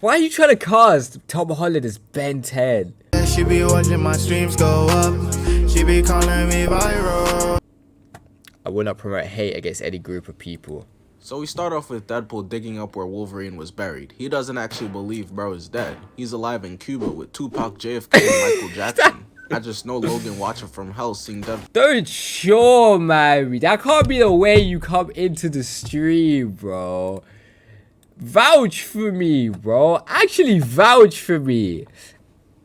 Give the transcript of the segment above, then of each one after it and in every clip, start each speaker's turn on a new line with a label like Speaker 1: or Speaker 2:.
Speaker 1: Why are you trying to cast Tom Holland as Ben 10?
Speaker 2: She be watching my streams go up. She be calling me viral.
Speaker 1: I will not promote hate against any group of people.
Speaker 3: So we start off with Deadpool digging up where Wolverine was buried. He doesn't actually believe bro is dead. He's alive in Cuba with Tupac, JFK, and Michael Jackson. I just know Logan watching from hell seeing Deadpool.
Speaker 1: Don't show me. That can't be the way you come into the stream, bro. Vouch for me, bro. Actually vouch for me.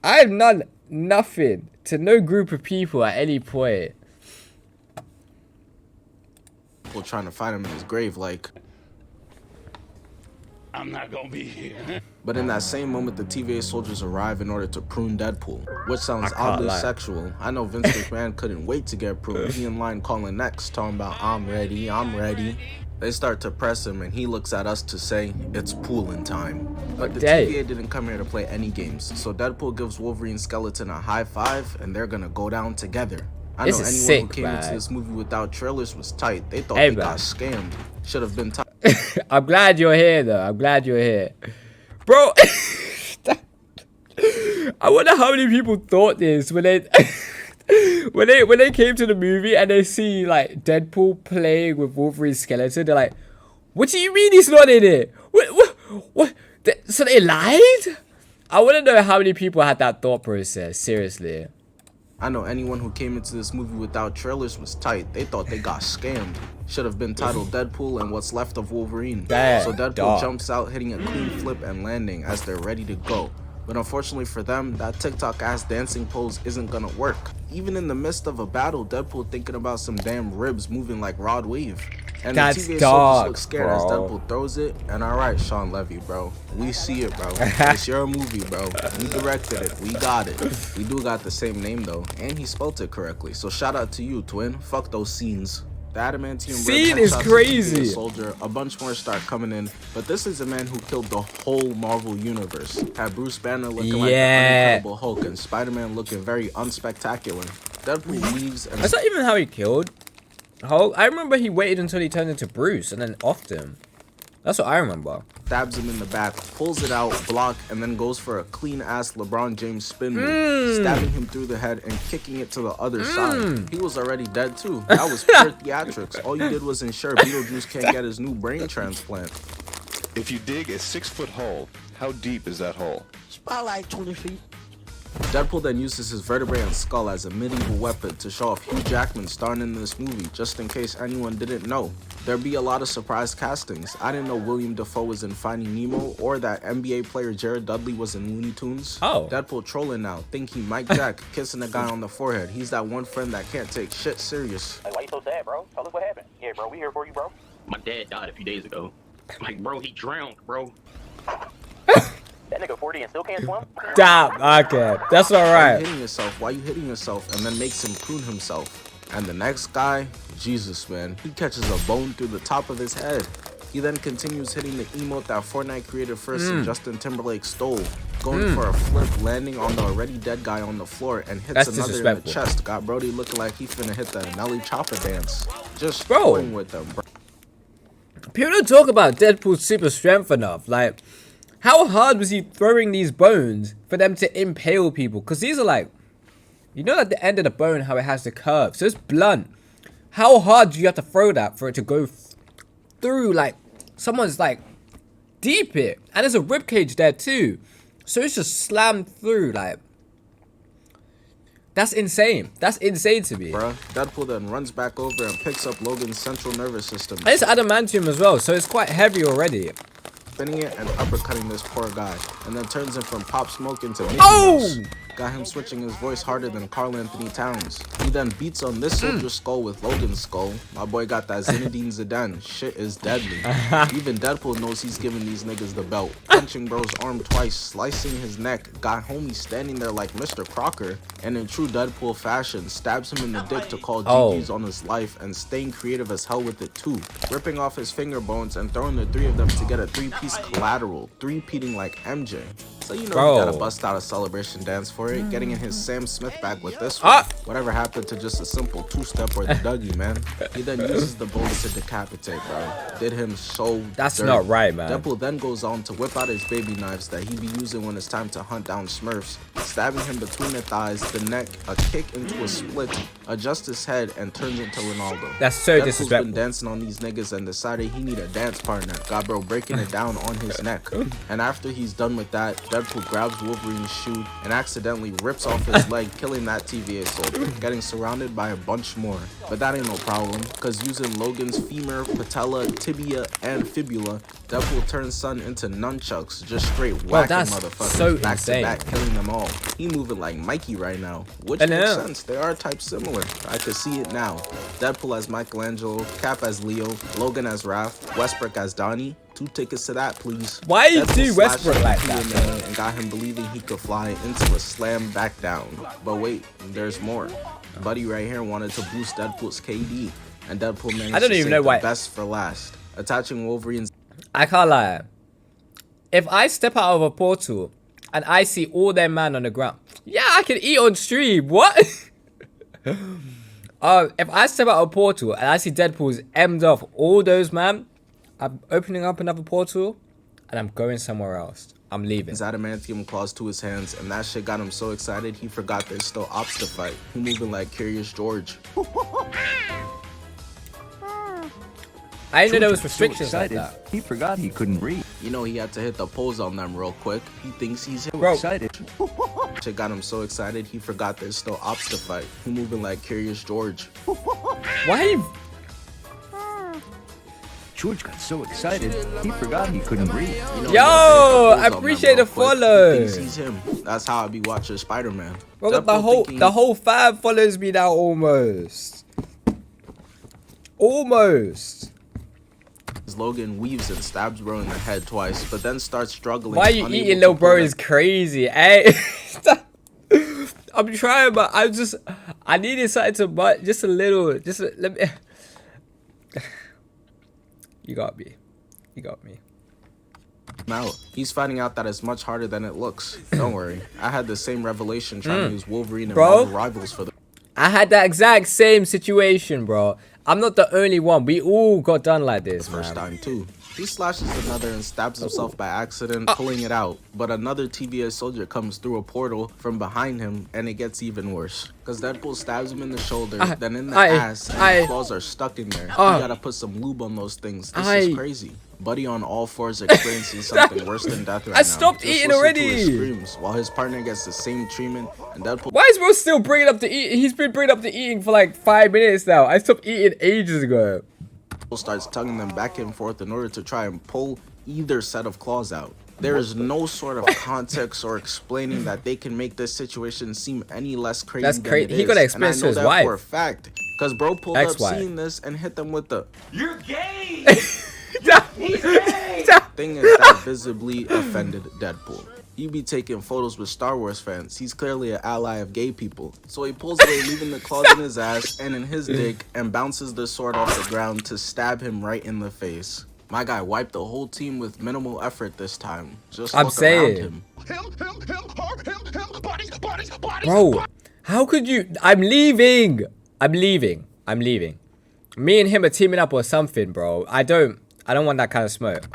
Speaker 1: I have done nothing to no group of people at any point.
Speaker 3: People trying to find him in his grave like,
Speaker 4: I'm not gonna be here.
Speaker 3: but in that same moment the TVA soldiers arrive in order to prune Deadpool, which sounds oddly sexual. I know Vince McMahon couldn't wait to get pruned. He in line calling next, talking about I'm ready, I'm ready. They start to press him and he looks at us to say it's pooling time. But the TVA didn't come here to play any games, so Deadpool gives Wolverine's skeleton a high five and they're gonna go down together. I know anyone who came into this movie without trailers was tight. They thought they got scammed. Should have been tight.
Speaker 1: I'm glad you're here though. I'm glad you're here. Bro, I wonder how many people thought this when they when they came to the movie and they see like Deadpool playing with Wolverine's skeleton. They're like, what do you mean he's not in it? What? So they lied? I want to know how many people had that thought process. Seriously.
Speaker 3: I know anyone who came into this movie without trailers was tight. They thought they got scammed. Should have been titled Deadpool and What's Left of Wolverine. So Deadpool jumps out, hitting a clean flip and landing as they're ready to go. But unfortunately for them, that TikTok ass dancing pose isn't gonna work. Even in the midst of a battle, Deadpool thinking about some damn ribs moving like Rod Wave. And the TVA soldiers look scared as Deadpool throws it. And alright, Sean Levy, bro. We see it, bro. It's your movie, bro. We directed it. We got it. We do got the same name, though. And he spelt it correctly. So shout out to you, twin. Fuck those scenes. The adamantium
Speaker 1: scene is crazy.
Speaker 3: Soldier, a bunch more start coming in, but this is a man who killed the whole Marvel universe. Had Bruce Banner looking like the Incredible Hulk and Spider-Man looking very unspectacular. Deadpool leaves and
Speaker 1: that's not even how he killed Hulk. I remember he waited until he turned into Bruce and then offed him. That's what I remember.
Speaker 3: Stabs him in the back, pulls it out, block, and then goes for a clean-ass LeBron James spin move, stabbing him through the head and kicking it to the other side. He was already dead too. That was pure theatrics. All you did was ensure Beetlejuice can't get his new brain transplant.
Speaker 5: If you dig a 6-foot hole, how deep is that hole?
Speaker 4: It's about like 20 feet.
Speaker 3: Deadpool then uses his vertebrae and skull as a medieval weapon to show off Hugh Jackman starring in this movie, just in case anyone didn't know. There'd be a lot of surprise castings. I didn't know William Dafoe was in Finding Nemo or that NBA player Jared Dudley was in Looney Tunes. Deadpool trolling now, think he Mike Jack, kissing a guy on the forehead. He's that one friend that can't take shit serious.
Speaker 6: Like, why you so sad, bro? Tell us what happened. Yeah, bro, we here for you, bro. My dad died a few days ago. Like, bro, he drowned, bro. That nigga 40 and still can't swim?
Speaker 1: Damn, okay. That's alright.
Speaker 3: Why you hitting yourself? And then makes him prune himself. And the next guy, Jesus, man, he catches a bone through the top of his head. He then continues hitting the emote that Fortnite created first and Justin Timberlake stole. Going for a flip, landing on the already dead guy on the floor and hits another in the chest. Got Brody looking like he finna hit the Nelly Chopper dance. Just going with them, bro.
Speaker 1: People don't talk about Deadpool's super strength enough. Like, how hard was he throwing these bones for them to impale people? Because these are like, you know at the end of the bone how it has the curve. So it's blunt. How hard do you have to throw that for it to go through, like, someone's, like, deep it? And there's a ribcage there, too. So it's just slammed through, like. That's insane. That's insane to me.
Speaker 3: Bruh, Deadpool then runs back over and picks up Logan's central nervous system.
Speaker 1: And it's adamantium as well, so it's quite heavy already.
Speaker 3: Spinning it and uppercutting this poor guy, and then turns him from Pop Smoke into Mickey Mouse. Got him switching his voice harder than Karl Anthony Towns. He then beats on this soldier's skull with Logan's skull. My boy got that Zinedine Zidane. Shit is deadly. Even Deadpool knows he's giving these niggas the belt. Punching bro's arm twice, slicing his neck. Got homie standing there like Mr. Crocker, and in true Deadpool fashion, stabs him in the dick to call GG's on his life and staying creative as hell with it too. Ripping off his finger bones and throwing the three of them to get a three-piece collateral, three-peating like MJ. So you know
Speaker 1: Bro.
Speaker 3: he gotta bust out a celebration dance for it, getting in his Sam Smith bag with this one. Whatever happened to just a simple two-step or the Dougie, man? He then uses the bones to decapitate, bro. Did him so
Speaker 1: That's
Speaker 3: dirty.
Speaker 1: not right, man.
Speaker 3: Deadpool then goes on to whip out his baby knives that he be using when it's time to hunt down Smurfs, stabbing him between the thighs, the neck, a kick into a split, adjusts his head, and turns into Ronaldo.
Speaker 1: That's so
Speaker 3: Deadpool's
Speaker 1: disrespectful.
Speaker 3: been dancing on these niggas and decided he need a dance partner. Got bro breaking it down on his neck. And after he's done with that, Deadpool grabs Wolverine's shoe and accidentally rips off his leg, killing that TVA soldier, getting surrounded by a bunch more. But that ain't no problem, cause using Logan's femur, patella, tibia, and fibula, Deadpool turns son into nunchucks, just straight whacking
Speaker 1: that's
Speaker 3: motherfuckers
Speaker 1: so
Speaker 3: back
Speaker 1: insane.
Speaker 3: to back, killing them all. He moving like Mikey right now, which
Speaker 1: I
Speaker 3: makes
Speaker 1: know.
Speaker 3: sense. They are type similar. I could see it now. Deadpool as Michelangelo, Cap as Leo, Logan as Raph, Westbrook as Donnie. 2 tickets to that, please.
Speaker 1: Why you
Speaker 3: Deadpool
Speaker 1: do
Speaker 3: slashed
Speaker 1: Westbrook
Speaker 3: him
Speaker 1: like
Speaker 3: to
Speaker 1: that,
Speaker 3: the
Speaker 1: bro?
Speaker 3: knee and got him believing he could fly into a slam back down. But wait, there's more. Buddy right here wanted to boost Deadpool's KD, and Deadpool managed
Speaker 1: I don't
Speaker 3: to
Speaker 1: even
Speaker 3: save
Speaker 1: know
Speaker 3: the
Speaker 1: why.
Speaker 3: best for last, attaching Wolverine's
Speaker 1: I can't lie. If I step out of a portal and I see all their man on the ground, yeah, I can eat on stream. What? If I step out of a portal and I see Deadpool's M'd off all those man, I'm opening up another portal and I'm going somewhere else. I'm leaving.
Speaker 3: adamantium claws to his hands, and that shit got him so excited he forgot there's still ops to fight. He moving like Curious George.
Speaker 1: I didn't know there was
Speaker 7: So
Speaker 1: restrictions like
Speaker 7: excited,
Speaker 1: that.
Speaker 7: he forgot he couldn't read.
Speaker 3: You know he had to hit the pose on them real quick. He thinks he's him.
Speaker 1: Bro.
Speaker 7: Excited.
Speaker 3: Shit got him so excited he forgot there's still ops to fight. He moving like Curious George.
Speaker 1: Why you...
Speaker 7: George got so excited, he forgot he couldn't read.
Speaker 3: You know, he
Speaker 1: Yo,
Speaker 3: had to hit the pose
Speaker 1: I
Speaker 3: on them
Speaker 1: appreciate
Speaker 3: real
Speaker 1: the
Speaker 3: quick.
Speaker 1: follow.
Speaker 3: He thinks he's him. That's how I be watching Spider-Man.
Speaker 1: Bro,
Speaker 3: Deadpool
Speaker 1: the whole fam follows me now almost. Almost.
Speaker 3: Logan weaves and stabs bro in the head twice, but then starts struggling.
Speaker 1: Why you
Speaker 3: unable
Speaker 1: eating,
Speaker 3: to
Speaker 1: little bro?
Speaker 3: pull
Speaker 1: Is crazy, eh? I'm trying, but I needed something to butt, just a little, let me. You got me. You got me.
Speaker 3: him out. He's finding out that it's much harder than it looks. Don't worry, I had the same revelation trying to use Wolverine and
Speaker 1: Bro.
Speaker 3: Marvel Rivals for the
Speaker 1: I had that exact same situation, bro. I'm not the only one. We all got done like this,
Speaker 3: first
Speaker 1: man.
Speaker 3: time too. He slashes another and stabs himself by accident, pulling it out. But another TVA soldier comes through a portal from behind him, and it gets even worse. Cause Deadpool stabs him in the shoulder, then in the ass, and the claws are stuck in there. You gotta put some lube on those things. This is crazy. Buddy on all fours experiencing something worse than death right now.
Speaker 1: I stopped
Speaker 3: Just
Speaker 1: eating
Speaker 3: listen
Speaker 1: already.
Speaker 3: to his screams, while his partner gets the same treatment, and Deadpool
Speaker 1: Why is bro still bringing up the eat? He's been bringing up the eating for like 5 minutes now. I stopped eating ages ago.
Speaker 3: starts tugging them back and forth in order to try and pull either set of claws out. There is no sort of context or explaining that they can make this situation seem any less crazy.
Speaker 1: That's
Speaker 3: than
Speaker 1: crazy.
Speaker 3: it
Speaker 1: He
Speaker 3: is.
Speaker 1: gotta explain
Speaker 3: And
Speaker 1: to
Speaker 3: I know
Speaker 1: his
Speaker 3: that
Speaker 1: wife.
Speaker 3: for a fact. Cause bro pulled
Speaker 1: Ex-wife.
Speaker 3: up seeing this and hit them with the
Speaker 4: You're gay!
Speaker 3: thing is that visibly offended Deadpool. He be taking photos with Star Wars fans. He's clearly an ally of gay people. So he pulls away, leaving the claws in his ass and in his dick, and bounces the sword off the ground to stab him right in the face. My guy wiped the whole team with minimal effort this time. Just
Speaker 1: I'm
Speaker 3: look
Speaker 1: saying.
Speaker 3: around him.
Speaker 4: Body.
Speaker 1: Bro, how could you? I'm leaving. I'm leaving. Me and him are teaming up or something, bro. I don't want that kind of smoke.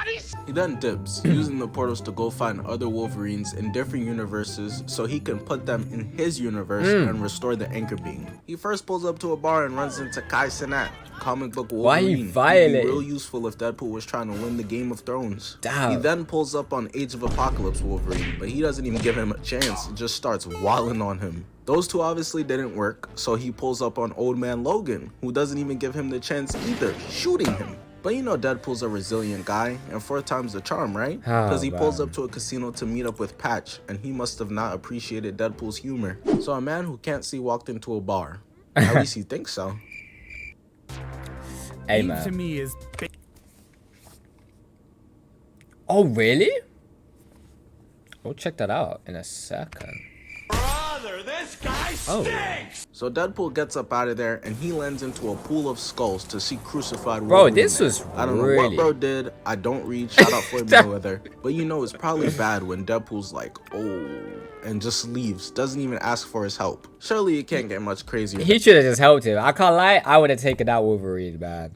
Speaker 3: He then dips, using the portals to go find other Wolverines in different universes so he can put them in his universe and restore the anchor beam. He first pulls up to a bar and runs into Kai Cenat, comic book Wolverine.
Speaker 1: Why he
Speaker 3: He'd be
Speaker 1: violating?
Speaker 3: real useful if Deadpool was trying to win the Game of Thrones.
Speaker 1: Damn.
Speaker 3: He then pulls up on Age of Apocalypse Wolverine, but he doesn't even give him a chance, just starts wilding on him. Those two obviously didn't work, so he pulls up on Old Man Logan, who doesn't even give him the chance either, shooting him. But you know Deadpool's a resilient guy, and 4 times the charm, right? Because he pulls up to a casino to meet up with Patch, and he must have not appreciated Deadpool's humor. So a man who can't see walked into a bar. At least he thinks so.
Speaker 1: Hey,
Speaker 8: To
Speaker 1: man.
Speaker 8: me is
Speaker 1: Oh, really? We'll check that out in a second.
Speaker 4: brother, this guy stinks!
Speaker 3: So Deadpool gets up out of there and he lands into a pool of skulls to see crucified
Speaker 1: Bro,
Speaker 3: Wolverine
Speaker 1: this
Speaker 3: there.
Speaker 1: was
Speaker 3: I don't know
Speaker 1: really...
Speaker 3: what bro did. I don't read. Shout out Floyd Mayweather. But you know it's probably bad when Deadpool's like, oh, and just leaves. Doesn't even ask for his help. Surely it can't get much crazier.
Speaker 1: He should have just helped him. I can't lie. I would have taken out Wolverine, man.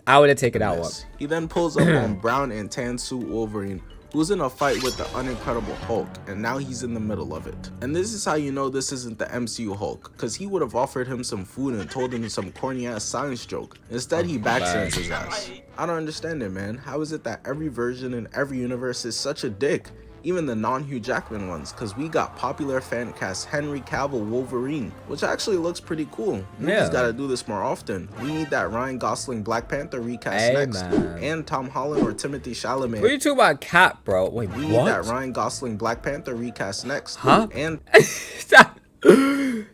Speaker 1: I would have taken out one.
Speaker 3: He then pulls up on brown and tan suit Wolverine, who's in a fight with the unincredible Hulk, and now he's in the middle of it. And this is how you know this isn't the MCU Hulk, because he would have offered him some food and told him some corny ass science joke. Instead, he backstabs his ass. I don't understand it, man. How is it that every version in every universe is such a dick? Even the non-Hugh Jackman ones, because we got popular fan cast Henry Cavill Wolverine, which actually looks pretty cool. Movies gotta do this more often. We need that Ryan Gosling Black Panther recast next, and Tom Holland or Timothy Chalamet.
Speaker 1: What are you talking about, Cap, bro? Wait,
Speaker 3: we need that Ryan Gosling Black Panther recast next, and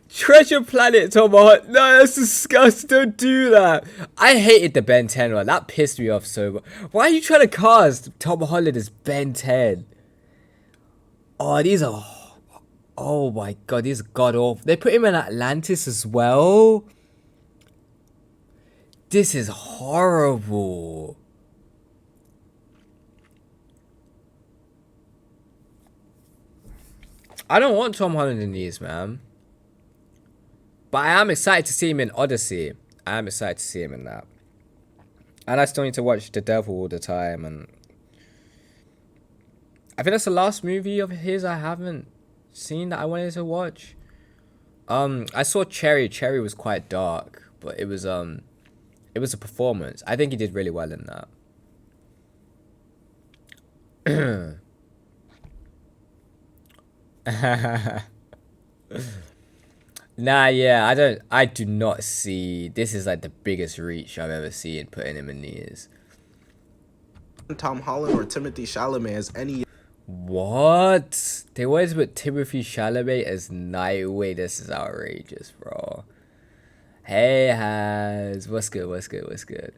Speaker 1: Treasure Planet, Tom Holland. No, that's disgusting. Don't do that. I hated the Ben 10 one. That pissed me off so much. Why are you trying to cast Tom Holland as Ben 10? Oh, these are... Oh my god, these are god awful. They put him in Atlantis as well. This is horrible. I don't want Tom Holland in these, man. But I am excited to see him in Odyssey. I am excited to see him in that. And I still need to watch The Devil all the time. And I think that's the last movie of his I haven't seen that I wanted to watch. I saw Cherry. Cherry was quite dark, but it was a performance. I think he did really well in that. Nah, yeah, I do not see, this is like the biggest reach I've ever seen putting him in these.
Speaker 3: Tom Holland or Timothy Chalamet as any...
Speaker 1: What? They wanted to put Timothy Chalamet as Nightwing. This is outrageous, bro. Hey, Haz. What's good?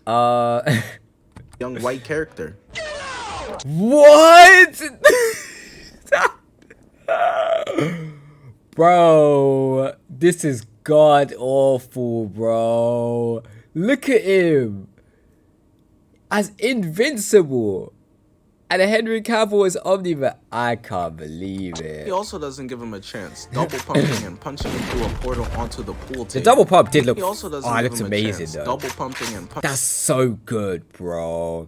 Speaker 3: young white character.
Speaker 1: What? Bro, this is god awful, bro. Look at him. As Invincible. And Henry Cavill is Omni-Man. I can't believe it.
Speaker 3: He also doesn't give him a chance. Double pumping and punching him through a portal onto the pool table.
Speaker 1: The double pump did look...
Speaker 3: He also doesn't
Speaker 1: it
Speaker 3: give
Speaker 1: looks
Speaker 3: him
Speaker 1: amazing,
Speaker 3: a chance.
Speaker 1: though.
Speaker 3: Double pumping and punching...
Speaker 1: That's so good, bro.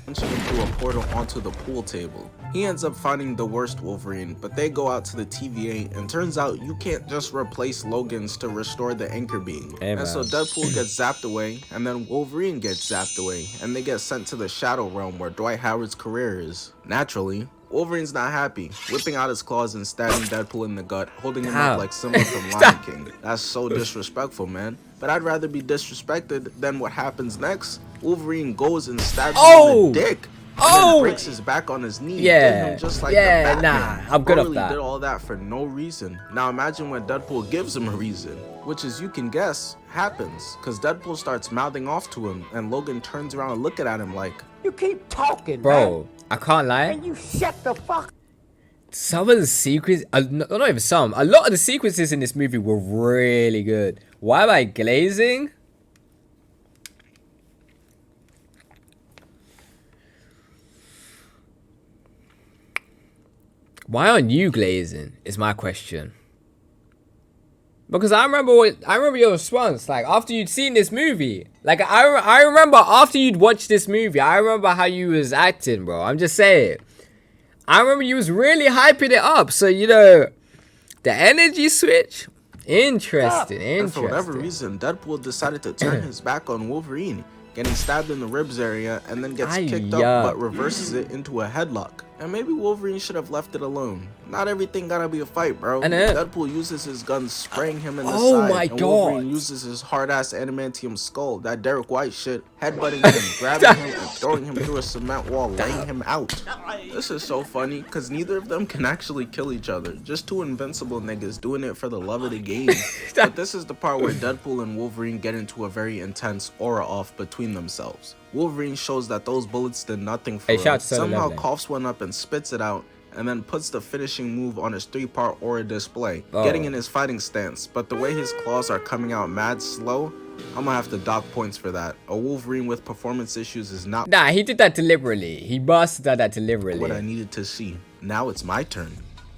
Speaker 3: Punching him through a portal onto the pool table. He ends up finding the worst Wolverine, but they go out to the TVA, and turns out you can't just replace Logan's to restore the anchor beam. And so Deadpool gets zapped away, and then Wolverine gets zapped away, and they get sent to the Shadow Realm where Dwight Howard's career is. Naturally, Wolverine's not happy, whipping out his claws and stabbing Deadpool in the gut, holding him up like Simba from Lion King. That's so disrespectful, man. But I'd rather be disrespected than what happens next. Wolverine goes and stabs him in the dick. And breaks his back on his knee. Him just like the Batman.
Speaker 1: I'm good
Speaker 3: really
Speaker 1: off that.
Speaker 3: Did all that for no reason. Now imagine when Deadpool gives him a reason, which, as you can guess, happens, because Deadpool starts mouthing off to him, and Logan turns around and looking at him like,
Speaker 8: "You keep talking,
Speaker 1: bro,
Speaker 8: man.
Speaker 1: I can't lie.
Speaker 8: And you shut the fuck." Some
Speaker 1: of the sequences, not even some, a lot of the sequences in this movie were really good. Why am I glazing? Why aren't you glazing? Is my question. Because I remember your response. Like after you'd seen this movie, like I remember after you'd watched this movie, I remember how you was acting, bro. I'm just saying. I remember you was really hyping it up. So you know, the energy switch. Interesting.
Speaker 3: And for whatever reason, Deadpool decided to turn his back on Wolverine, getting stabbed in the ribs area, and then gets kicked up but reverses it into a headlock. And maybe Wolverine should have left it alone. Not everything gotta be a fight, bro. Deadpool uses his gun spraying him in the side. And Wolverine uses his hard-ass adamantium skull, that Derek White shit, headbutting him, grabbing him, and throwing him through a cement wall, laying him out. This is so funny, because neither of them can actually kill each other. Just two invincible niggas doing it for the love of the game. But this is the part where Deadpool and Wolverine get into a very intense aura off between themselves. Wolverine shows that those bullets did nothing for him, somehow coughs one up and spits it out, and then puts the finishing move on his 3-part aura display, getting in his fighting stance. But the way his claws are coming out mad slow, I'm gonna have to dock points for that. A Wolverine with performance issues is not—
Speaker 1: Nah, he did that deliberately. He must have done that deliberately.
Speaker 3: what I needed to see. Now it's my turn.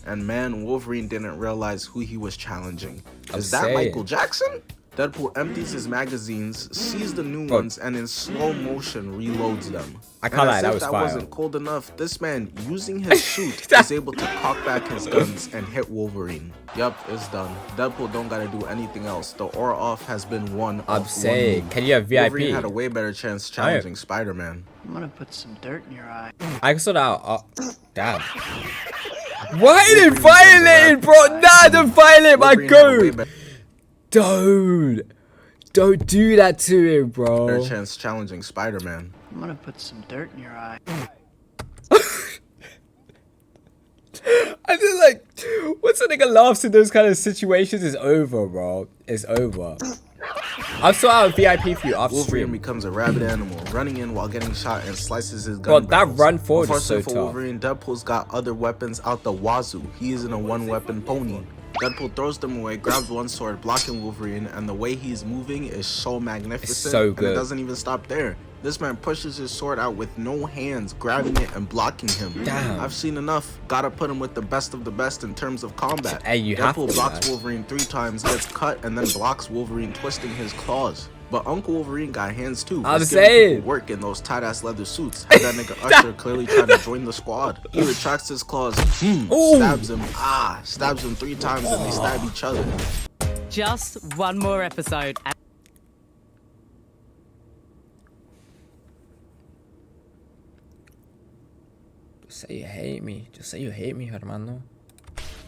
Speaker 3: And man, Wolverine didn't realize who he was challenging. Is that Michael Jackson? Deadpool empties his magazines, sees the new ones, and in slow motion reloads them.
Speaker 1: I can't lie, that was
Speaker 3: that
Speaker 1: fire.
Speaker 3: wasn't cold enough, this man, using his suit, is able to cock back his guns and hit Wolverine. Yup, it's done. Deadpool don't gotta do anything else. The aura off has been won.
Speaker 1: I'm saying, can you have VIP?
Speaker 3: Wolverine had a way better chance challenging Spider-Man.
Speaker 9: I'm gonna put some dirt in your eye.
Speaker 1: I saw that. Damn. Why did violate, bro? Nah, don't violate my goat. Don't do that to him, bro.
Speaker 3: Better chance challenging Spider-Man.
Speaker 9: I'm gonna put some dirt in your eye.
Speaker 1: I feel like once a nigga laughs in those kind of situations, it's over, bro. It's over. I'll sort out a VIP for you off
Speaker 3: Wolverine
Speaker 1: stream.
Speaker 3: becomes a rabid animal, running in while getting shot and slices his gun.
Speaker 1: Bro, that
Speaker 3: barrels.
Speaker 1: run forward is so
Speaker 3: Unfortunately for Wolverine, Deadpool's got other weapons out the wazoo. He isn't a one-weapon pony. Deadpool throws them away, grabs one sword, blocking Wolverine, and the way he's moving is so magnificent.
Speaker 1: It's so good.
Speaker 3: And it doesn't even stop there. This man pushes his sword out with no hands, grabbing it and blocking him.
Speaker 1: Damn.
Speaker 3: I've seen enough. Gotta put him with the best of the best in terms of combat.
Speaker 1: Hey, you have
Speaker 3: Deadpool
Speaker 1: to,
Speaker 3: blocks
Speaker 1: man.
Speaker 3: Wolverine 3 times, gets cut, and then blocks Wolverine, twisting his claws. But Uncle Wolverine got hands too.
Speaker 1: I'm
Speaker 3: He's giving
Speaker 1: saying.
Speaker 3: people work in those tight-ass leather suits. Had that nigga Usher clearly trying to join the squad. He retracts his claws, stabs him, stabs him 3 times, and they stab each other.
Speaker 10: Just one more episode.
Speaker 1: Just say you hate me. Just say you hate me, hermano.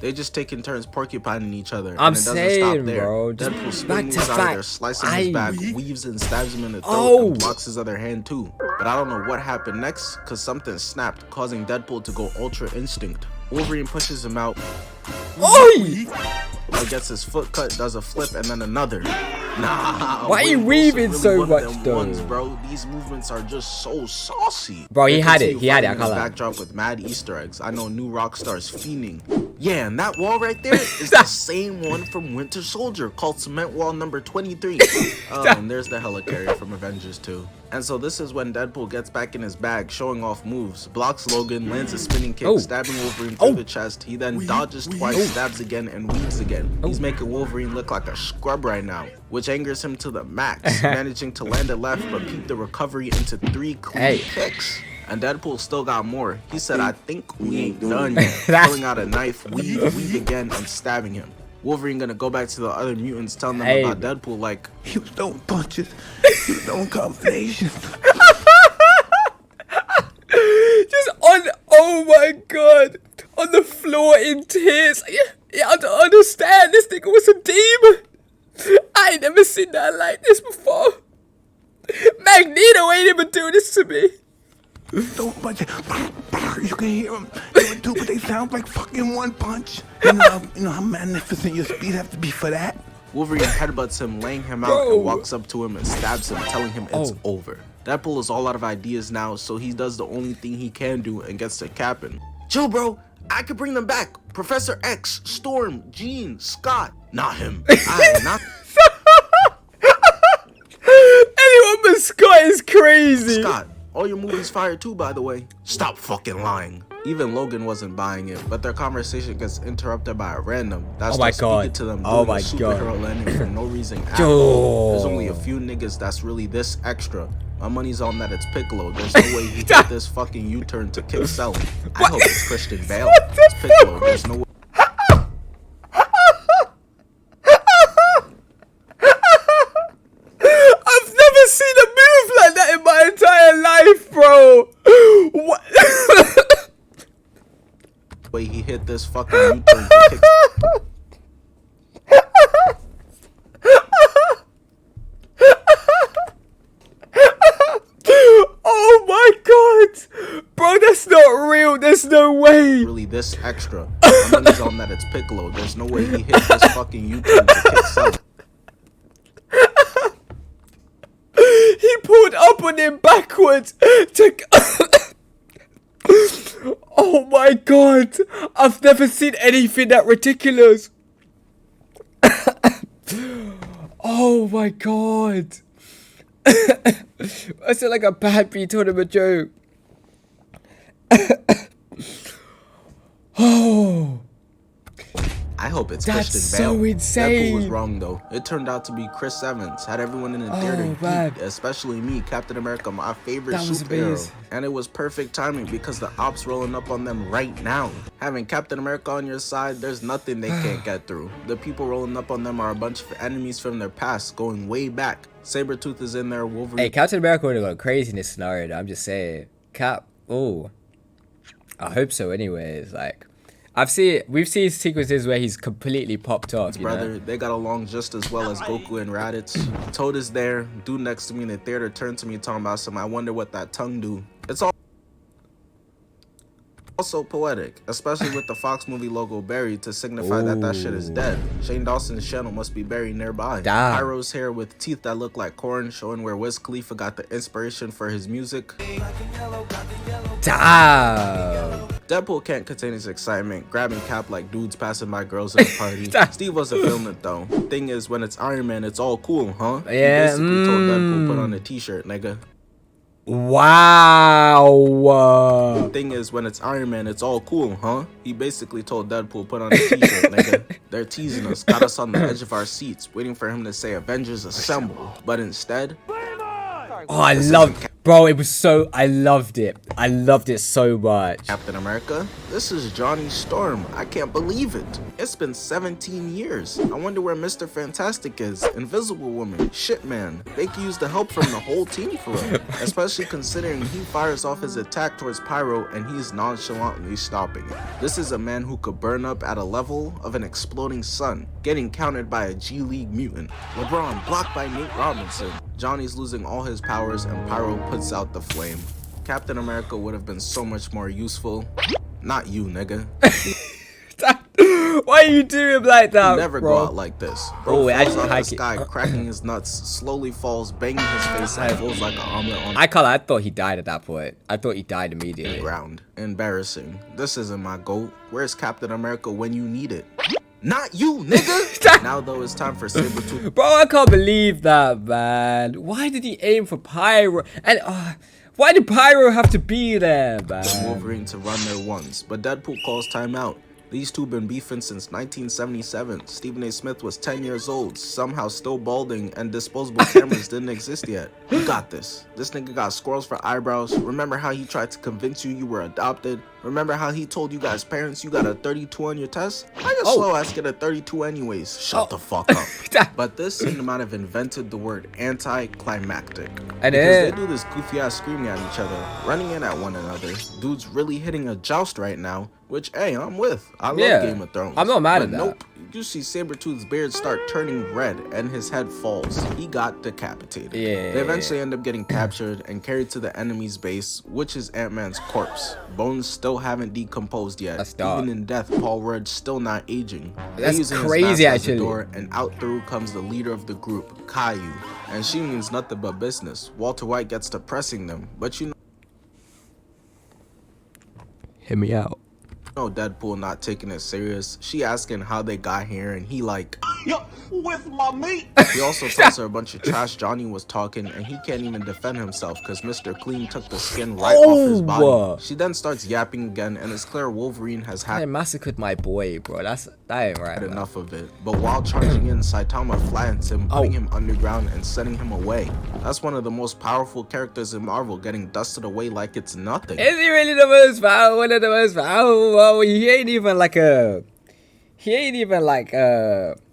Speaker 3: They just taking turns porcupining each other.
Speaker 1: I'm
Speaker 3: and it doesn't
Speaker 1: saying,
Speaker 3: stop there.
Speaker 1: bro, just
Speaker 3: Deadpool spin
Speaker 1: back
Speaker 3: moves
Speaker 1: to
Speaker 3: out of
Speaker 1: back.
Speaker 3: there, slicing his back, weaves and stabs him in the throat,
Speaker 1: Oh.
Speaker 3: and blocks his other hand too. But I don't know what happened next, cause something snapped, causing Deadpool to go Ultra Instinct. Wolverine pushes him out.
Speaker 1: Oi!
Speaker 3: Gets his foot cut, does a flip, and then another. Nah.
Speaker 1: Why are you
Speaker 3: Wayne
Speaker 1: weaving
Speaker 3: Wilson
Speaker 1: so
Speaker 3: really one of
Speaker 1: much,
Speaker 3: them
Speaker 1: though?
Speaker 3: ones, bro. These movements are just so saucy.
Speaker 1: Bro, he
Speaker 3: They
Speaker 1: had it.
Speaker 3: continue
Speaker 1: He had it. I
Speaker 3: fighting
Speaker 1: can't
Speaker 3: in
Speaker 1: lie.
Speaker 3: the backdrop with mad Easter eggs. I know new rock stars fiending. Yeah, and that wall right there is the same one from Winter Soldier, called Cement Wall number 23. And there's the helicarrier from Avengers 2. And so this is when Deadpool gets back in his bag, showing off moves, blocks Logan, lands a spinning kick, stabbing Wolverine through the chest. He then dodges twice, stabs again, and weaves again. He's making Wolverine look like a scrub right now, which angers him to the max, managing to land a left but peep the recovery into 3 clean kicks. And Deadpool still got more. He said, I think we ain't done yet. Pulling out a knife, weave again, and stabbing him. Wolverine gonna go back to the other mutants, telling them about Deadpool like,
Speaker 2: You don't punches, you don't combinations.
Speaker 1: Just on, oh my god, on the floor in tears. Yeah, I don't understand. This nigga was a demon. I ain't never seen that like this before. Magneto ain't even doing this to me.
Speaker 2: Don't punch it. You can hear them. They do, but they sound like fucking one punch. You know how magnificent your speed have to be for that?
Speaker 3: Wolverine headbutts him, laying him out, and walks up to him and stabs him, telling him it's over. Deadpool is all out of ideas now, so he does the only thing he can do and gets to capping. Chill, bro. I could bring them back. Professor X, Storm, Jean, Scott. Not him. I am not.
Speaker 1: Anyone but Scott is crazy.
Speaker 3: Scott, all your movies fire too, by the way. Stop fucking lying. Even Logan wasn't buying it, but their conversation gets interrupted by a random that's just speaking to them doing a superhero landing for no reason at all. There's only a few niggas that's really this extra. My money's on that it's Piccolo. There's no way he did this fucking U-turn to kick Sally. I hope it's Christian Bale. It's Piccolo. There's no way.
Speaker 1: I've never seen a move like that in my entire life, bro. What?
Speaker 3: Way he hit this fucking U-turn to kick.
Speaker 1: Oh my god, bro, that's not real. There's no way.
Speaker 3: Really this extra. My money's on that it's Piccolo. There's no way he hit this fucking U-turn to kick Sally.
Speaker 1: He pulled up on him backwards to. Oh my god! I've never seen anything that ridiculous! Oh my god! I sound like a bad bee told him a joke. Oh!
Speaker 3: I hope it's
Speaker 1: That's
Speaker 3: Christian Bale.
Speaker 1: so insane.
Speaker 3: Deadpool was wrong though. It turned out to be Chris Evans. Had everyone in the theater geeked, especially me, Captain America, my favorite superhero. And it was perfect timing because the ops rolling up on them right now. Having Captain America on your side, there's nothing they can't get through. The people rolling up on them are a bunch of enemies from their past, going way back. Sabretooth is in there, Wolverine.
Speaker 1: Hey, Captain America would have gone crazy in this scenario, though. I'm just saying. Cap, oh. I hope so anyways, like. We've seen sequences where he's completely popped off,
Speaker 3: brother, they got along just as well as Goku and Raditz. Toad is there, dude next to me in the theater turned to me talking about some, I wonder what that tongue do. It's also poetic, especially with the Fox movie logo buried to signify that shit is dead. Shane Dawson's channel must be buried nearby. Pyro's hair with teeth that look like corn, showing where Wiz Khalifa got the inspiration for his music.
Speaker 1: Damn.
Speaker 3: Deadpool can't contain his excitement, grabbing Cap like dudes passing by girls at a party. Steve wasn't feeling it though. Thing is, when it's Iron Man, it's all cool, huh?
Speaker 1: Yeah.
Speaker 3: He basically told Deadpool put on a t-shirt, nigga.
Speaker 1: Wow.
Speaker 3: Thing is, when it's Iron Man, it's all cool, huh? He basically told Deadpool put on a t-shirt, nigga. They're teasing us, got us on the edge of our seats, waiting for him to say Avengers Assemble. But instead...
Speaker 1: Oh, I loved, bro, it was so, I loved it. I loved it so much.
Speaker 3: Captain America, this is Johnny Storm. I can't believe it. It's been 17 years. I wonder where Mr. Fantastic is. Invisible Woman, Shit Man. They could use the help from the whole team for him. Especially considering he fires off his attack towards Pyro and he's nonchalantly stopping it. This is a man who could burn up at a level of an exploding sun, getting countered by a G-League mutant. LeBron blocked by Nate Robinson. Johnny's losing all his powers and Pyro puts out the flame. Captain America would have been so much more useful. Not you, nigga.
Speaker 1: Why you do him like that,
Speaker 3: you never
Speaker 1: bro?
Speaker 3: go out like this. Bro falls out of the sky, cracking his nuts, slowly falls, banging his face and falls like an omelet on
Speaker 1: I thought he died at that point. I thought he died immediately.
Speaker 3: the ground. Embarrassing. This isn't my GOAT. Where's Captain America when you need it? Not you, nigga! Now though, it's time for Sabretooth.
Speaker 1: Bro, I can't believe that, man. Why did he aim for Pyro? And why did Pyro have to be there, man?
Speaker 3: Wolverine to run their ones, but Deadpool calls timeout. These two been beefing since 1977. Stephen A. Smith was 10 years old, somehow still balding, and disposable cameras didn't exist yet. You got this. This nigga got squirrels for eyebrows. Remember how he tried to convince you were adopted? Remember how he told you guys' parents you got a 32 on your test? How your slow ass get a 32 anyways? Shut the fuck up. But this scene might have invented the word anticlimactic. Because they do this goofy ass screaming at each other, running in at one another. Dude's really hitting a joust right now, which, hey, I'm with. I love Game of Thrones.
Speaker 1: I'm not mad at that.
Speaker 3: Nope. You see Sabretooth's beard start turning red and his head falls. He got decapitated. They eventually end up getting captured and carried to the enemy's base, which is Ant-Man's corpse. Bones still haven't decomposed yet.
Speaker 1: That's dark.
Speaker 3: Even in death, Paul Rudd still not aging.
Speaker 1: That's crazy, actually.
Speaker 3: Door, and out through comes the leader of the group, Caillou. And she means nothing but business. Walter White gets to pressing them, but you know...
Speaker 1: Hit me out.
Speaker 3: No, Deadpool not taking it serious. She asking how they got here and he like, yo, with my meat. He also tells her a bunch of trash Johnny was talking and he can't even defend himself because Mr. Clean took the skin right off his body. She then starts yapping again and it's clear Wolverine has had
Speaker 1: I massacred my boy, bro. That ain't right.
Speaker 3: Enough of it. But while charging in, Saitama flattens him, putting him underground and sending him away. That's one of the most powerful characters in Marvel, getting dusted away like it's nothing.
Speaker 1: Is he really the most powerful? One of the most powerful? He ain't even like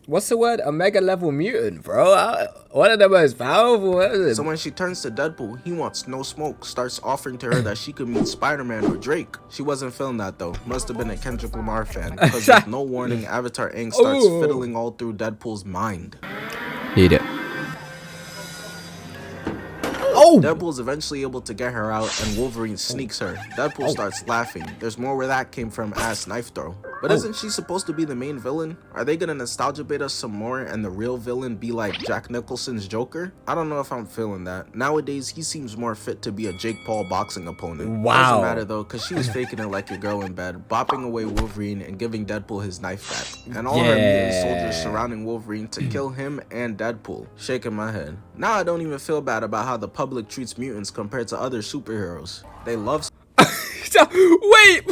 Speaker 1: what's the word? A mega level mutant, bro. One of the most powerful.
Speaker 3: So when she turns to Deadpool, he wants no smoke, starts offering to her that she could meet Spider-Man or Drake. She wasn't feeling that though. Must have been a Kendrick Lamar fan. Because with no warning, Avatar Aang starts fiddling all through Deadpool's mind.
Speaker 1: Need it.
Speaker 3: Deadpool's eventually able to get her out and Wolverine sneaks her. Deadpool starts laughing. There's more where that came from, ass knife throw. But isn't she supposed to be the main villain? Are they gonna nostalgia bait us some more and the real villain be like Jack Nicholson's Joker? I don't know if I'm feeling that. Nowadays, he seems more fit to be a Jake Paul boxing opponent.
Speaker 1: Wow.
Speaker 3: Doesn't matter though, cause she was faking it like a girl in bed, bopping away Wolverine and giving Deadpool his knife back. And all her mutant soldiers surrounding Wolverine to kill him and Deadpool. Shaking my head. Now I don't even feel bad about how the public treats mutants compared to other superheroes. They love
Speaker 1: wait.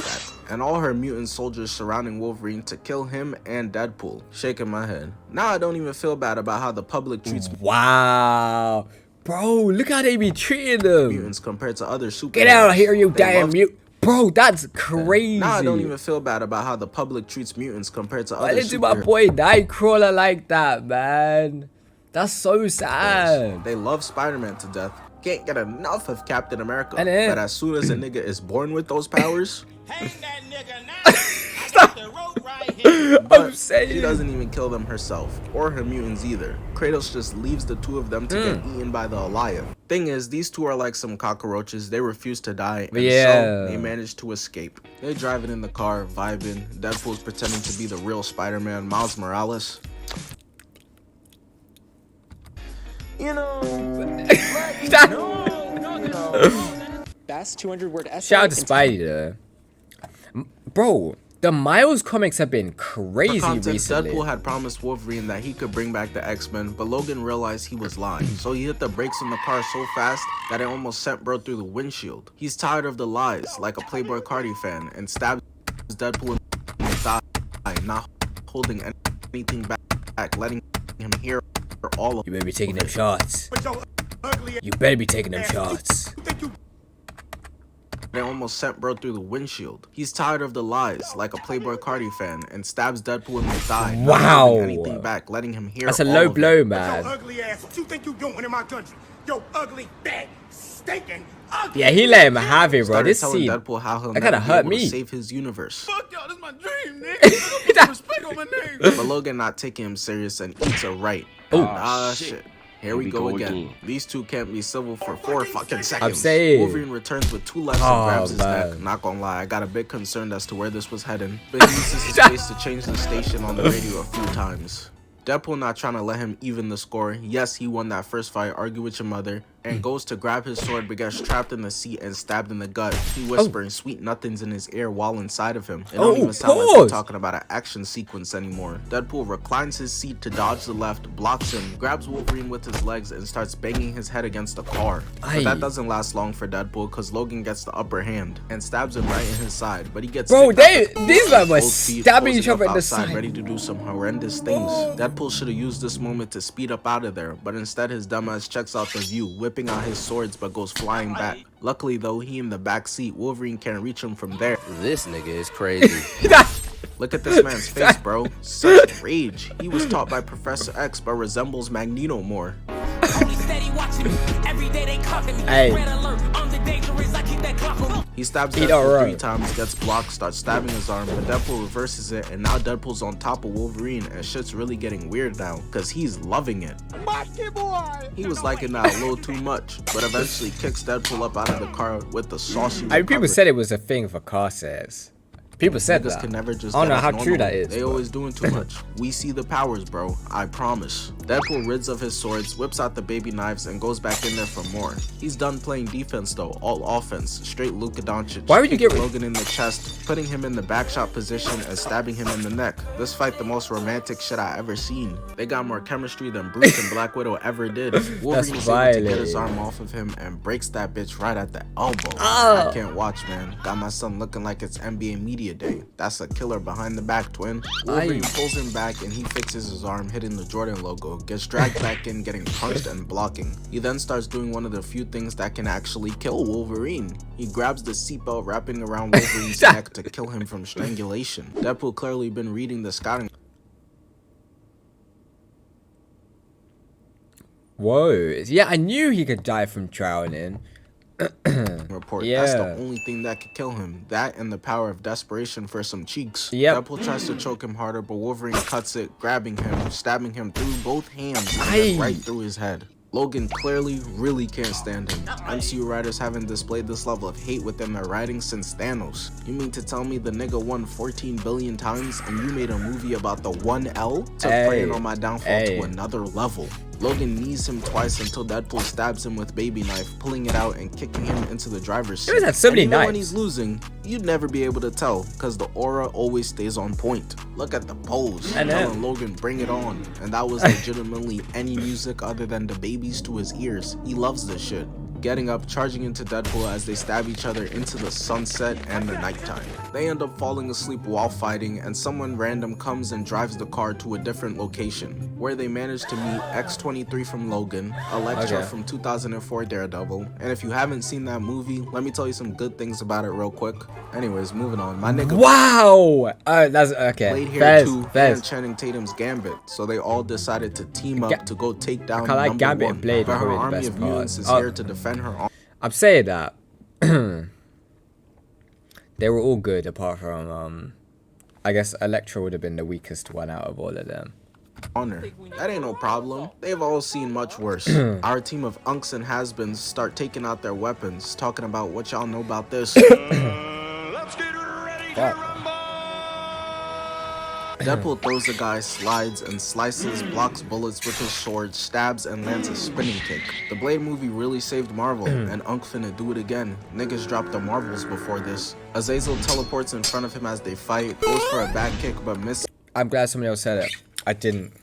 Speaker 3: And all her mutant soldiers surrounding Wolverine to kill him and Deadpool. Shaking my head. Now I don't even feel bad about how the public treats
Speaker 1: wow. Bro, look how they be treating them.
Speaker 3: Mutants compared to other superheroes.
Speaker 1: Get out of here, you damn mute. Bro, that's crazy.
Speaker 3: Now I don't even feel bad about how the public treats mutants compared to other superheroes.
Speaker 1: Why did my boy Nightcrawler like that, man? That's so sad.
Speaker 3: They love Spider-Man to death. Can't get enough of Captain America.
Speaker 1: But
Speaker 3: as soon as a nigga is born with those powers,
Speaker 4: Hang that nigga now. I got the rope right here.
Speaker 3: but she doesn't even kill them herself, or her mutants either. Kratos just leaves the two of them to get eaten by the Alliance. Thing is, these two are like some cockroaches. They refuse to die, and so they manage to escape. They driving in the car, vibing. Deadpool's pretending to be the real Spider-Man, Miles Morales.
Speaker 11: You know, best 200-word essay.
Speaker 1: Shout out to Spidey though. Bro, the Miles comics have been crazy recently.
Speaker 3: Deadpool had promised Wolverine that he could bring back the X-Men, but Logan realized he was lying. So he hit the brakes on the car so fast that it almost sent bro through the windshield. He's tired of the lies, like a Playboy Cardi fan, and stabs Deadpool in the thigh, not holding anything back, letting him hear all of it.
Speaker 1: You better be taking them shots. You better be taking them shots.
Speaker 3: They almost sent bro through the windshield. He's tired of the lies, like a Playboy Cardi fan, and stabs Deadpool in the thigh.
Speaker 1: Wow.
Speaker 3: Not holding anything back, letting him hear.
Speaker 1: That's a
Speaker 3: all
Speaker 1: low
Speaker 3: of
Speaker 1: blow,
Speaker 3: it.
Speaker 1: man.
Speaker 4: Yo, ugly ass. What you think you doing in my country? Yo, ugly, bad, stinking, ugly.
Speaker 1: Yeah, he let him have it, bro.
Speaker 3: Started
Speaker 1: This
Speaker 3: telling
Speaker 1: scene,
Speaker 3: Deadpool how he'll
Speaker 1: that kinda
Speaker 3: never be
Speaker 1: hurt
Speaker 3: able to
Speaker 1: me.
Speaker 3: save his universe.
Speaker 4: Fuck y'all, this is my dream, nigga. Put respect on my name.
Speaker 3: But Logan not taking him serious and eats a right.
Speaker 1: Oh,
Speaker 3: shit. Here we go again. These two can't be civil for 4 fucking seconds.
Speaker 1: I'm saying.
Speaker 3: Wolverine returns with 2 lefts and grabs his neck. Not gonna lie, I got a bit concerned as to where this was heading. But he uses his face to change the station on the radio a few times. Deadpool not trying to let him even the score. Yes, he won that first fight, argue with your mother, and goes to grab his sword but gets trapped in the seat and stabbed in the gut. He whispering sweet nothings in his ear while inside of him. It don't even sound like we're talking about an action sequence anymore. Deadpool reclines his seat to dodge the left, blocks him, grabs Wolverine with his legs, and starts banging his head against the car. But that doesn't last long for Deadpool because Logan gets the upper hand and stabs him right in his side. But he gets
Speaker 1: these men were stabbing each other in the side,
Speaker 3: ready to do some horrendous things. Deadpool should have used this moment to speed up out of there, but instead his dumbass checks out the view, whipping out his swords but goes flying back. Luckily though, he in the back seat, Wolverine can't reach him from there.
Speaker 12: This nigga is crazy.
Speaker 3: Look at this man's face, bro. Such rage. He was taught by Professor X but resembles Magneto more. He stabs Deadpool 3 times, gets blocked, starts stabbing his arm, but Deadpool reverses it, and now Deadpool's on top of Wolverine, and shit's really getting weird now, cause he's loving it. He was liking that a little too much, but eventually kicks Deadpool up out of the car with the saucy.
Speaker 1: I mean, people said it was a thing for car sales. People said
Speaker 3: Niggas
Speaker 1: that.
Speaker 3: can never just
Speaker 1: I don't know how
Speaker 3: normal.
Speaker 1: true that is.
Speaker 3: They always doing too much. We see the powers, bro. I promise. Deadpool rids of his swords, whips out the baby knives, and goes back in there for more. He's done playing defense though, all offense, straight Luka Doncic.
Speaker 1: Why would you get
Speaker 3: Logan in the chest, putting him in the back shot position, and stabbing him in the neck? This fight the most romantic shit I ever seen. They got more chemistry than Bruce and Black Widow ever did. Wolverine is able to get his arm off of him and breaks that bitch right at the elbow. I can't watch, man. Got my son looking like it's NBA Media Day. That's a killer behind the back, twin. Wolverine pulls him back and he fixes his arm, hitting the Jordan logo, gets dragged back in, getting punched and blocking. He then starts doing one of the few things that can actually kill Wolverine. He grabs the seatbelt wrapping around Wolverine's neck to kill him from strangulation. Deadpool clearly been reading the scouting.
Speaker 1: Whoa. Yeah, I knew he could die from drowning.
Speaker 3: Report. That's the only thing that could kill him. That and the power of desperation for some cheeks. Deadpool tries to choke him harder, but Wolverine cuts it, grabbing him, stabbing him through both hands, and right through his head. Logan clearly really can't stand him. MCU writers haven't displayed this level of hate within their writing since Thanos. You mean to tell me the nigga won 14 billion times and you made a movie about the 1L? Took preying on my downfall to another level. Logan knees him twice until Deadpool stabs him with baby knife, pulling it out and kicking him into the driver's seat.
Speaker 1: Had so many
Speaker 3: even
Speaker 1: knives.
Speaker 3: When he's losing, you'd never be able to tell because the aura always stays on point. Look at the pose, telling Logan bring it on, and that was legitimately any music other than the babies to his ears. He loves this shit. Getting up, charging into Deadpool as they stab each other into the sunset and the nighttime. They end up falling asleep while fighting, and someone random comes and drives the car to a different location, where they manage to meet X-23 from Logan, Elektra from 2004 Daredevil, and if you haven't seen that movie, let me tell you some good things about it real quick. Anyways, moving on. My nigga.
Speaker 1: Wow! That's okay.
Speaker 3: Played here too, and Channing Tatum's Gambit, so they all decided to team up to go take down number
Speaker 1: Gambit
Speaker 3: one.
Speaker 1: and Blade
Speaker 3: but her
Speaker 1: are
Speaker 3: army
Speaker 1: the
Speaker 3: of
Speaker 1: best
Speaker 3: mutants is here to defend her army.
Speaker 1: I'm saying that they were all good apart from I guess Elektra would have been the weakest one out of all of them.
Speaker 3: Honor. That ain't no problem. They've all seen much worse. Our team of unks and has-beens start taking out their weapons, talking about what y'all know about this.
Speaker 4: Let's get ready to rumble!
Speaker 3: Deadpool throws a guy, slides and slices, blocks bullets with his sword, stabs and lands a spinning kick. The Blade movie really saved Marvel, and Unk finna do it again. Niggas dropped the Marvels before this. Azazel teleports in front of him as they fight, goes for a back kick but misses.
Speaker 1: I'm glad somebody else said it. I didn't.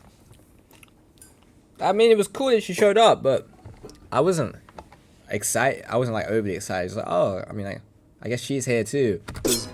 Speaker 1: I mean, it was cool that she showed up, but I wasn't excited. I wasn't like overly excited. It's like, oh, I mean, I guess she's here too.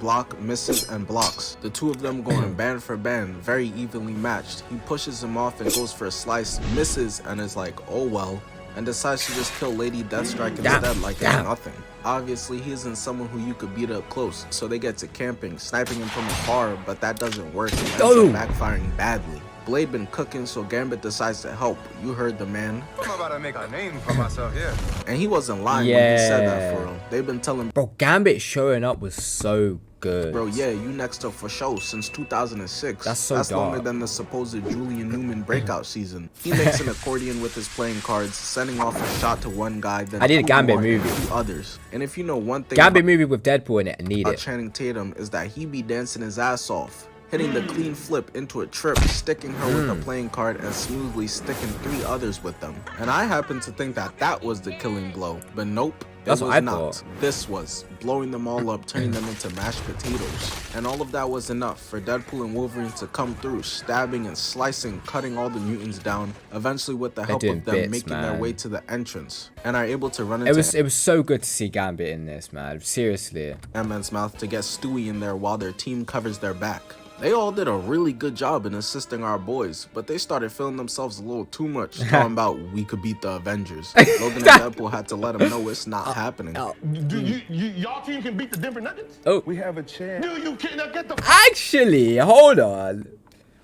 Speaker 3: Block, misses, and blocks. The two of them going band for band, very evenly matched. He pushes him off and goes for a slice, misses, and is like, oh well, and decides to just kill Lady Deathstrike instead like it's nothing. Obviously, he isn't someone who you could beat up close, so they get to camping, sniping him from afar, but that doesn't work and ends up backfiring badly. Blade been cooking, so Gambit decides to help. You heard the man.
Speaker 4: I'm about to make a name for myself, yeah.
Speaker 3: And he wasn't lying when he said that for real. They've been telling
Speaker 1: bro, Gambit showing up was so good.
Speaker 3: Bro, yeah, you next up for show since 2006.
Speaker 1: That's so
Speaker 3: That's
Speaker 1: dark.
Speaker 3: longer than the supposed Julian Newman breakout season. He makes an accordion with his playing cards, sending off a shot to one guy, then
Speaker 1: I need a Gambit movie.
Speaker 3: Two others. And if you know one thing
Speaker 1: Gambit movie with Deadpool in it, I need it.
Speaker 3: Channing Tatum is that he be dancing his ass off, hitting the clean flip into a trip, sticking her with a playing card, and smoothly sticking 3 others with them. And I happen to think that that was the killing blow, but nope.
Speaker 1: That's
Speaker 3: it
Speaker 1: what
Speaker 3: was
Speaker 1: I
Speaker 3: not.
Speaker 1: thought.
Speaker 3: This was blowing them all up, turning them into mashed potatoes. And all of that was enough for Deadpool and Wolverine to come through, stabbing and slicing, cutting all the mutants down, eventually with the help of them making their way to the entrance, and are able to run into
Speaker 1: it was so good to see Gambit in this, man. Seriously.
Speaker 3: Ant-Man's mouth to get Stewie in there while their team covers their back. They all did a really good job in assisting our boys, but they started feeling themselves a little too much, talking about we could beat the Avengers. Logan and Deadpool had to let them know it's not happening.
Speaker 4: Y'all team can beat the Denver Nuggets?
Speaker 1: Oh.
Speaker 4: We have a chance. Do you can't get the
Speaker 1: Actually, hold on.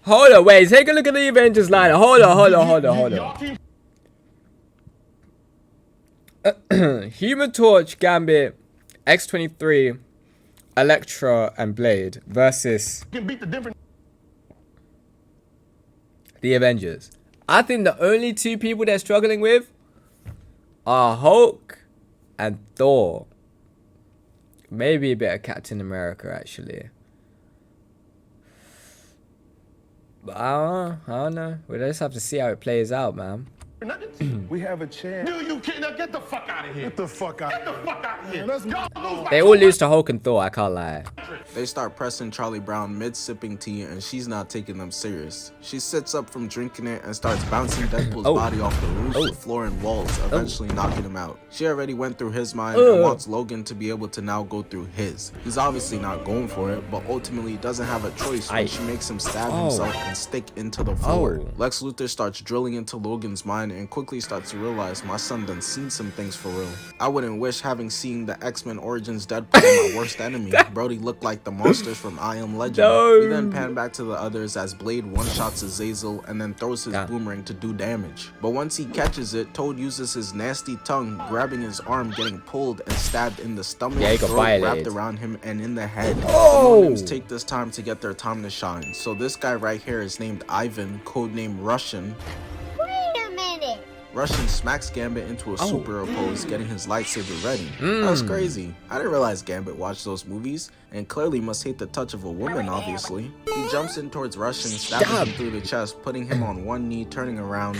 Speaker 1: Hold on, wait, take a look at the Avengers line. Hold on. Human Torch, Gambit, X-23, Elektra, and Blade versus the Avengers. I think the only 2 people they're struggling with are Hulk and Thor. Maybe a bit of Captain America, actually. But I don't know. We'll just have to see how it plays out, man.
Speaker 4: We have a chance. Do you can't get the fuck out of here. Get the fuck out. Get the fuck out of here. Let's go.
Speaker 1: They all lose to Hulk and Thor, I can't lie.
Speaker 3: They start pressing Charlie Brown mid-sipping tea, and she's not taking them serious. She sits up from drinking it and starts bouncing Deadpool's body off the roof, the floor, and walls, eventually knocking him out. She already went through his mind and wants Logan to be able to now go through his. He's obviously not going for it, but ultimately doesn't have a choice when she makes him stab himself and stick into the floor. Lex Luthor starts drilling into Logan's mind and quickly starts to realize my son done seen some things for real. I wouldn't wish having seen the X-Men Origins Deadpool my worst enemy. Brody looked like the monsters from I Am Legend. We then pan back to the others as Blade one-shots Azazel and then throws his boomerang to do damage. But once he catches it, Toad uses his nasty tongue, grabbing his arm, getting pulled and stabbed in the stomach, throat, wrapped around him, and in the head. The Mormons take this time to get their time to shine. So this guy right here is named Ivan, codename Russian. Russian smacks Gambit into a super pose, getting his lightsaber ready. That was crazy. I didn't realize Gambit watched those movies, and clearly must hate the touch of a woman, obviously. He jumps in towards Russian, stabbing him through the chest, putting him on one knee, turning around.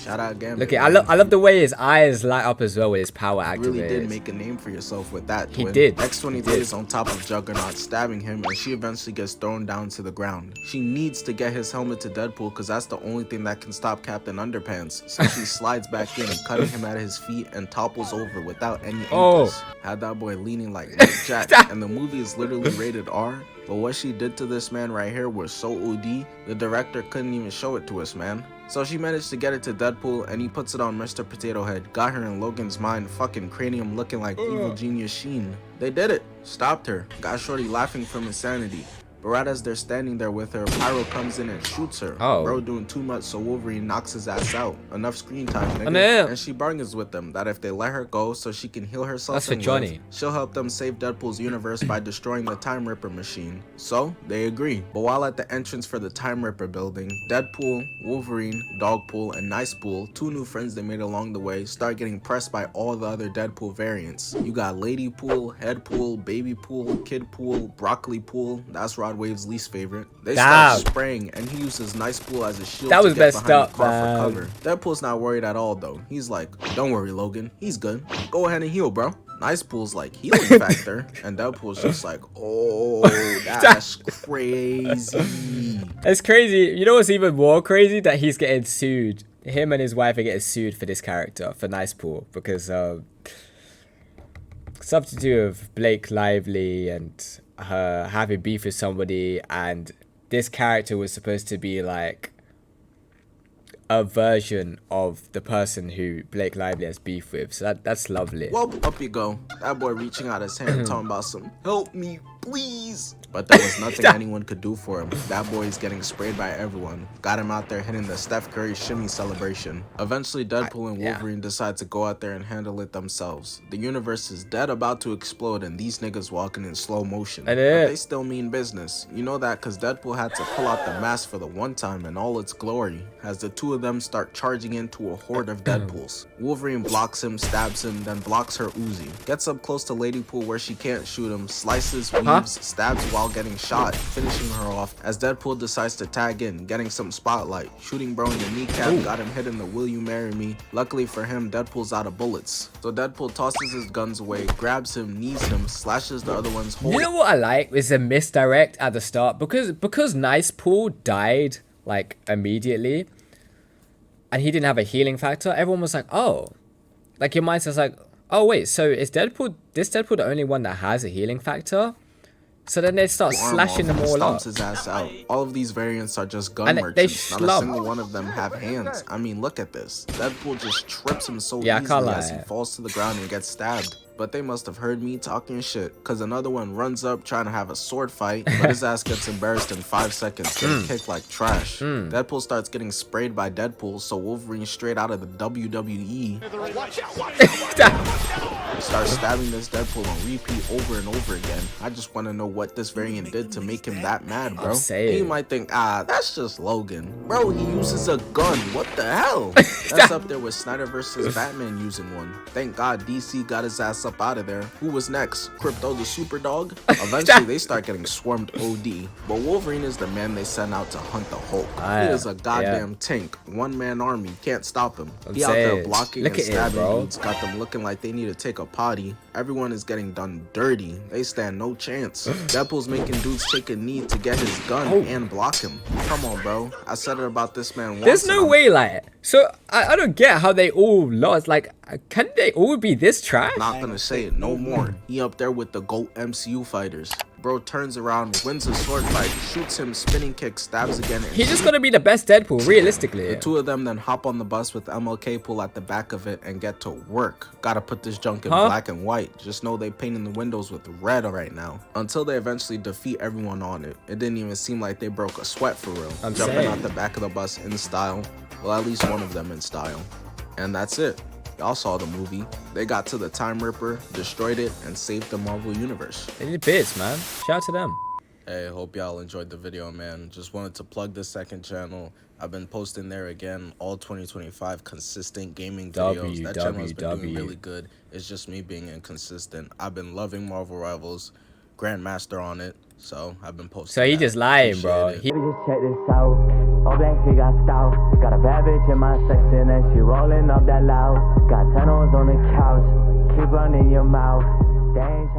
Speaker 3: Shout out Gambit.
Speaker 1: Look, I love the way his eyes light up as well with his power activated.
Speaker 3: Really did make a name for yourself with that.
Speaker 1: He did.
Speaker 3: X-23 is on top of Juggernaut, stabbing him, and she eventually gets thrown down to the ground. She needs to get his helmet to Deadpool because that's the only thing that can stop Captain Underpants. So she slides back in, cutting him at his feet, and topples over without any ankles. Had that boy leaning like Jack, and the movie is literally rated R. But what she did to this man right here was so OD, the director couldn't even show it to us, man. So she managed to get it to Deadpool, and he puts it on Mr. Potato Head. Got her in Logan's mind, fucking cranium looking like evil genius Sheen. They did it. Stopped her. Got Shorty laughing from insanity. But right as they're standing there with her, Pyro comes in and shoots her. Bro doing too much, so Wolverine knocks his ass out. Enough screen time, nigga. And she bargains with them that if they let her go so she can heal herself,
Speaker 1: that's for Johnny.
Speaker 3: She'll help them save Deadpool's universe by destroying the Time Ripper machine. So they agree. But while at the entrance for the Time Ripper building, Deadpool, Wolverine, Dogpool, and Nicepool, 2 new friends they made along the way, start getting pressed by all the other Deadpool variants. You got Lady Pool, Head Pool, Baby Pool, Kid Pool, Broccoli Pool. That's Wave's least favorite. They start spraying, and he uses Nicepool as a shield. That was messed up, man. Deadpool's not worried at all, though. He's like, "Don't worry, Logan. He's good. Go ahead and heal, bro." Nicepool's like, healing factor, and Deadpool's just like, "Oh, that's crazy."
Speaker 1: That's crazy. You know what's even more crazy? That he's getting sued. Him and his wife are getting sued for this character, for Nicepool, because something to do with Blake Lively and her having beef with somebody, and this character was supposed to be like a version of the person who Blake Lively has beef with. So that's lovely.
Speaker 3: Well, up you go. That boy reaching out his hand talking about some help me, please. But there was nothing anyone could do for him. That boy is getting sprayed by everyone. Got him out there hitting the Steph Curry shimmy celebration. Eventually, Deadpool and Wolverine decide to go out there and handle it themselves. The universe is dead about to explode, and these niggas walking in slow motion. But they still mean business. You know that because Deadpool had to pull out the mask for the one time in all its glory, as the 2 of them start charging into a horde of Deadpools. Wolverine blocks him, stabs him, then blocks her Uzi. Gets up close to Lady Pool where she can't shoot him, slices, weaves, stabs while getting shot, finishing her off as Deadpool decides to tag in, getting some spotlight. Shooting bro in the kneecap, got him hit in the "Will you marry me?" Luckily for him, Deadpool's out of bullets. So Deadpool tosses his guns away, grabs him, knees him, slashes the other one's whole.
Speaker 1: You know what I like is a misdirect at the start, because Nicepool died like immediately, and he didn't have a healing factor. Everyone was like, oh, like your mind says like, oh wait, so is Deadpool the only one that has a healing factor? So then they start slashing them all up.
Speaker 3: His ass out. All of these variants are just gun merchants. Not a single one of them have hands. I mean, look at this. Deadpool just trips him so easily as he falls to the ground and gets stabbed. But they must have heard me talking shit, because another one runs up trying to have a sword fight, but his ass gets embarrassed in 5 seconds, getting kicked like trash. Deadpool starts getting sprayed by Deadpool, so Wolverine straight out of the WWE starts stabbing this Deadpool on repeat over and over again. I just want to know what this variant did to make him that mad, bro. And you might think, that's just Logan. Bro, he uses a gun. What the hell? That's up there with Snyder versus Batman using one. Thank God DC got his ass up out of there. Who was next? Crypto the super dog? Eventually they start getting swarmed OD, but Wolverine is the man they send out to hunt the Hulk. He is a goddamn tank, 1-man army, can't stop him. He out there blocking and stabbing dudes, got them looking like they need to take a potty. Everyone is getting done dirty. They stand no chance. Deadpool's making dudes take a knee to get his gun and block him. Come on, bro. I said it about this man once.
Speaker 1: There's no way, like, so I don't get how they all lost. Like, can they all be this trash?
Speaker 3: Not gonna say it no more. He up there with the GOAT MCU fighters. Bro turns around, wins a sword fight, shoots him, spinning kick, stabs again.
Speaker 1: He's just gonna be the best Deadpool, realistically.
Speaker 3: The 2 of them then hop on the bus with MLK Pool at the back of it and get to work. Gotta put this junk in black and white. Just know they painting the windows with red right now. Until they eventually defeat everyone on it. It didn't even seem like they broke a sweat for real. Jumping out the back of the bus in style. Well, at least one of them in style. And that's it. Y'all saw the movie. They got to the Time Ripper, destroyed it, and saved the Marvel Universe.
Speaker 1: They did bits, man. Shout out to them.
Speaker 3: Hey, hope y'all enjoyed the video, man. Just wanted to plug the second channel. I've been posting there again all 2025 consistent gaming videos. That channel has been doing really good. It's just me being inconsistent. I've been loving Marvel Rivals, Grandmaster on it, so I've been posting.
Speaker 1: So he just lying, bro.
Speaker 12: Just check this out. All black, he got stout. Got a bad bitch in my section and she rolling up that loud. Got tunnels on the couch. Keep running your mouth. They ain't